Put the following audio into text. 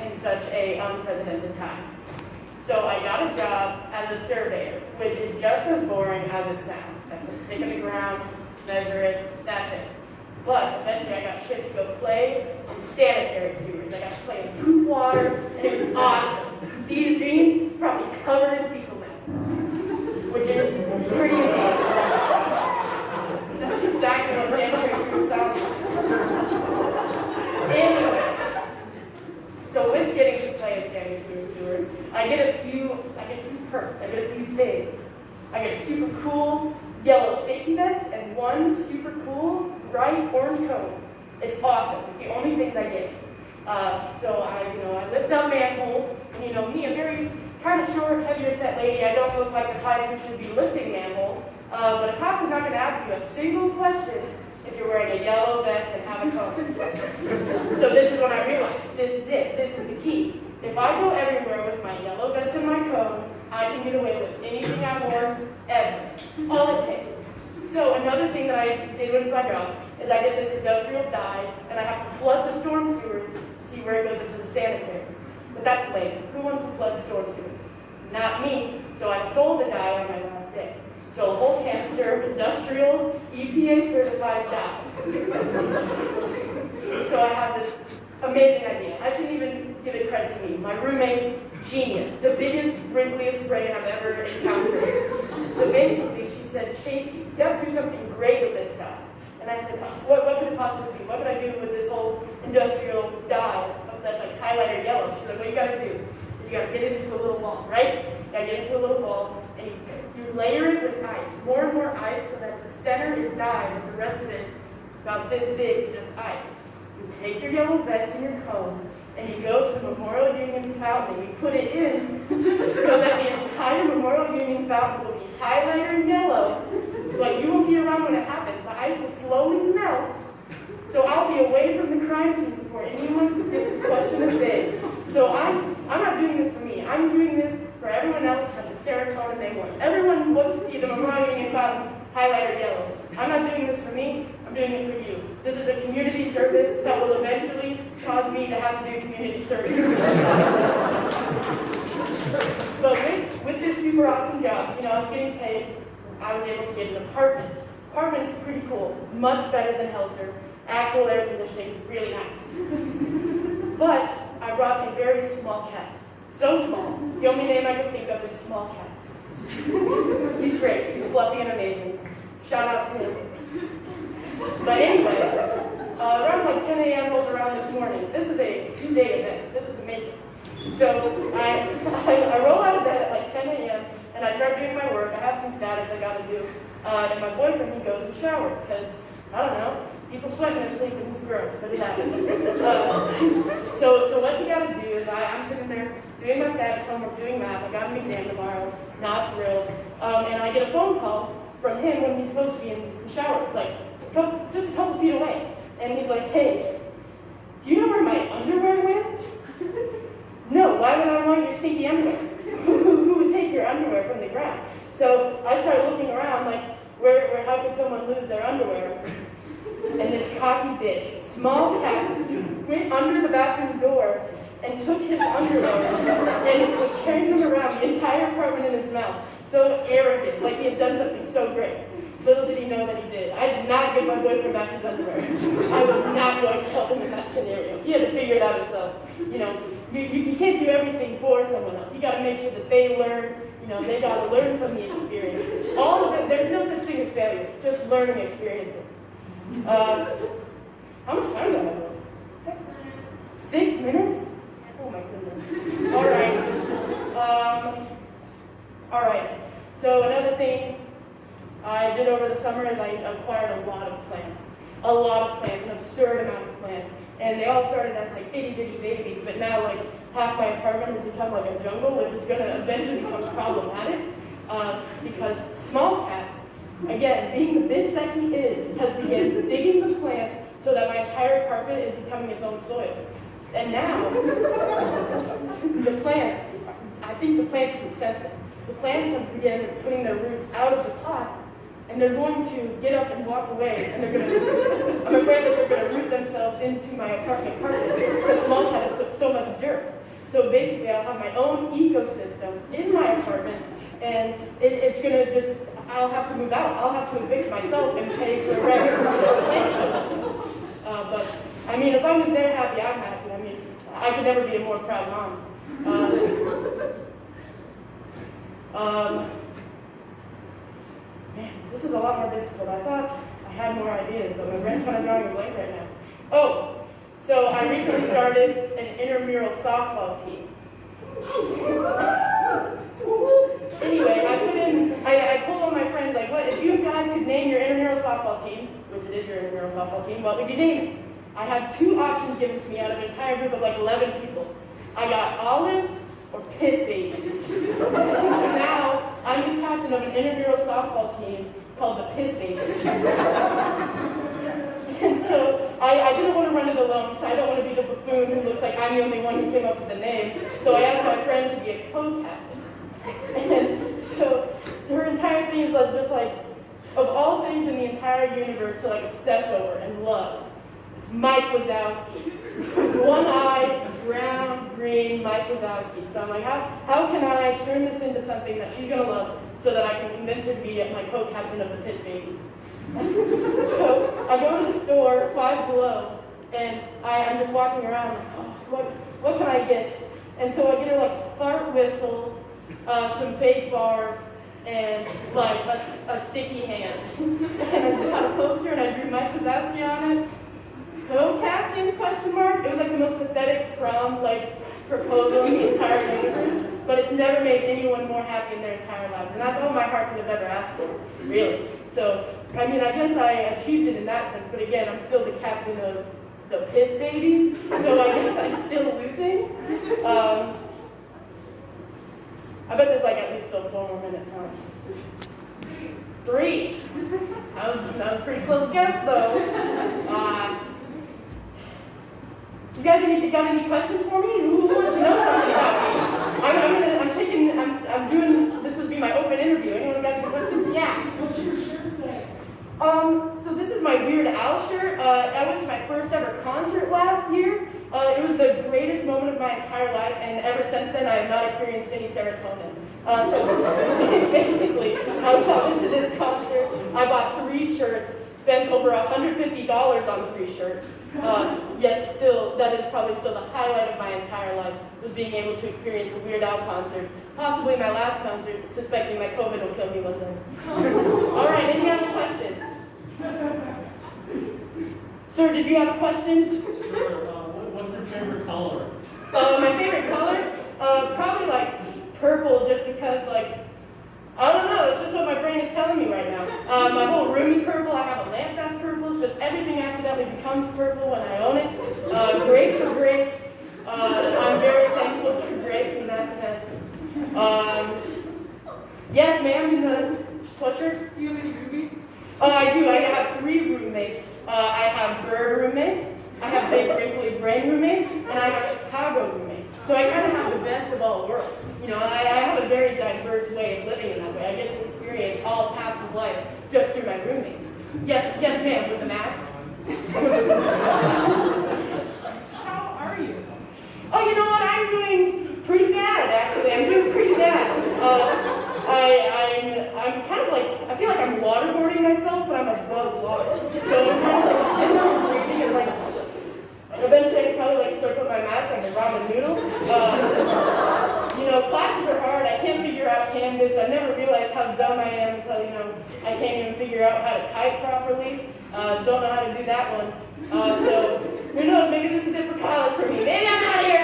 in such a unprecedented time. So I got a job as a surveyor, which is just as boring as it sounds. I put a stick in the ground, measure it, that's it. But eventually I got shipped to go play in sanitary sewers. I got to play in poop water, and it was awesome. These jeans probably covered in fecal matter, which is pretty amazing. That's exactly what sanitary sewers sound like. Anyway, so with getting to play in sanitary sewers, I get a few perks. I get a few things. I get a super cool yellow safety vest and one super cool bright orange cone. It's awesome. It's the only things I get. So I lift up manholes, and me, a very kind of short, heavier set lady. I don't look like the type who should be lifting manholes. But a cop is not going to ask you a single question if you're wearing a yellow vest and have a cone. So this is when I realized, this is it. This is the key. If I go everywhere with my yellow vest and my cone, I can get away with anything I want, ever. All it takes. So another thing that I did with my job is I get this industrial dye, and I have to flood the storm sewers to see where it goes into the sanitary. But that's lame. Who wants to flood storm sewers? Not me. So I stole the dye on my last day. So a whole canister of industrial, EPA-certified dye. So I have this amazing idea. I shouldn't even give it credit to me. My roommate, genius. The biggest, wrinkliest brain I've ever encountered. So basically, she said, Chasey, you have to do something great with this dye. And I said, what could it possibly be? What could I do with this whole industrial dye that's like highlighter yellow? She's like, what you gotta do is you gotta get it into a little ball, right? You gotta get it into a little ball, and you layer it with ice, more and more ice, so that the center is dyed, and the rest of it, about this big, just ice. You take your yellow vest and your cone, and you go to the Memorial Union fountain, and you put it in, so that the entire Memorial Union fountain will be highlighter yellow, but you won't be around when it happens. The ice will slowly melt, so I'll be away from the crime scene before anyone gets to question a bit. So I'm not doing this for me. I'm doing this for everyone else who has the serotonin they want. Everyone wants to see the Memorial Union fountain highlighter yellow. I'm not doing this for me. I'm doing it for you. This is a community service that will eventually cause me to have to do community service. But with this super awesome job, I was getting paid. I was able to get an apartment. Apartment is pretty cool. Much better than Helser. Actual air conditioning is really nice. But I brought a very small cat. So small. The only name I could think of is Small Cat. He's great. He's fluffy and amazing. Shout out to him. But anyway, around like 10 a.m. rolls around this morning. This is a 2-day event. This is amazing. So I roll out of bed at like 10 a.m. and I start doing my work. I have some status I gotta do. And my boyfriend, he goes and showers because, I don't know, people sweat when they're sleeping. It's gross, but it happens. So what you gotta do is I'm sitting there doing my status homework, doing math. I got an exam tomorrow, not thrilled. And I get a phone call from him when he's supposed to be in the shower, like just a couple feet away. And he's like, hey, do you know where my underwear went? No, why would I want your stinky underwear? Who would take your underwear from the ground? So I start looking around like, how could someone lose their underwear? And this cocky bitch, Small Cat, went under the bathroom door and took his underwear and was carrying them around the entire apartment in his mouth. So arrogant, like he had done something so great. Little did he know that he did. I did not give my boyfriend back his underwear. I was not going to help him in that scenario. He had to figure it out himself. You can't do everything for someone else. You got to make sure that they learn. They got to learn from the experience. All of it. There's no such thing as failure. Just learning experiences. How much time do I have left? 6 minutes? Oh my goodness. All right. So another thing I did over the summer is I acquired a lot of plants. An absurd amount of plants. And they all started as like itty bitty babies, but now like half my apartment has become like a jungle, which is going to eventually become problematic because Small Cat, again, being the bitch that he is, has begun digging the plants so that my entire carpet is becoming its own soil. And now, I think the plants can sense it. The plants have begun putting their roots out of the pot, and they're going to get up and walk away, and I'm afraid that they're going to root themselves into my apartment carpet because Small Cat has put so much dirt. So basically, I'll have my own ecosystem in my apartment, and it's going to just, I'll have to move out. I'll have to evict myself and pay for rent for the place. But, I mean, as long as they're happy, I'm happy. I mean, I could never be a more proud mom. Man, this is a lot more difficult. I thought I had more ideas, but my brain's kind of drawing a blank right now. Oh, so I recently started an intramural softball team. Anyway, I told all my friends, like, what if you guys could name your intramural softball team, which it is your intramural softball team, what would you name it? I had 2 options given to me out of an entire group of like 11 people. I got olives or piss babies. So now I'm the captain of an intramural softball team called the Piss Babies. And so I didn't want to run it alone because I don't want to be the buffoon who looks like I'm the only one who came up with the name. So I asked my friend to be a co-captain. And so her entire thing is like, just like, of all things in the entire universe to like obsess over and love, it's Mike Wazowski. One-eyed, brown, green Mike Wazowski. So I'm like, how can I turn this into something that she's going to love so that I can convince her to be my co-captain of the Piss Babies? So I go to the store, Five Below, and I'm just walking around like, oh, what can I get? And so I get her like a fart whistle, some fake barf, and like a sticky hand. And I just had a poster and I drew Mike Wazowski on it. Co-captain, question mark? It was like the most pathetic prom like proposal in the entire universe, but it's never made anyone more happy in their entire lives. And that's all my heart could have ever asked for, really. So, I mean, I guess I achieved it in that sense, but again, I'm still the captain of the Piss Babies, so I guess I'm still losing. I bet there's like at least still 4 more minutes, huh? 3. That was a pretty close guess, though. You guys got any questions for me? Who wants to know something about me? I'm doing, this will be my open interview. Anyone got any questions? Yeah. What's your shirt say? So this is my Weird Al shirt. I went to my first ever concert last year. It was the greatest moment of my entire life, and ever since then I have not experienced any serotonin. So basically, I went to this concert, I bought 3 shirts, spent over $150 on 3 shirts, yet still, that is probably still the highlight of my entire life, was being able to experience a Weird Al concert. Possibly my last concert, suspecting my COVID will kill me one day. All right, any other questions? Sir, did you have a question? Sure. What's your favorite color? My favorite color? Probably like purple, just because like, I don't know, it's just what my brain is telling me right now. My whole room is purple, I have a lamp that's purple, it's just everything accidentally becomes purple when I own it. Grapes are great. I'm very thankful for grapes in that sense. Yes, ma'am, in the sweatshirt? Do you have any roommates? I do. I have 3 roommates. I have bird roommate, I have big wrinkly brain roommate, and I have Chicago roommate. So I kind of have the best of all worlds. You know, I have a very diverse way of living in that way. I get to experience all paths of life just through my roommates. Yes, ma'am, with the mask. How are you? Oh, you know what? I'm doing pretty bad, actually. I'm doing pretty bad. I'm kind of like, I feel like I'm waterboarding myself, but I'm above water. So I'm kind of like sitting there breathing and like, eventually I could probably like circle my mask like a ramen noodle. You know, classes are hard. I can't figure out Canvas. I've never realized how dumb I am until, you know, I can't even figure out how to type properly. Don't know how to do that one. So who knows, maybe this is it for college for me. Maybe I'm out of here.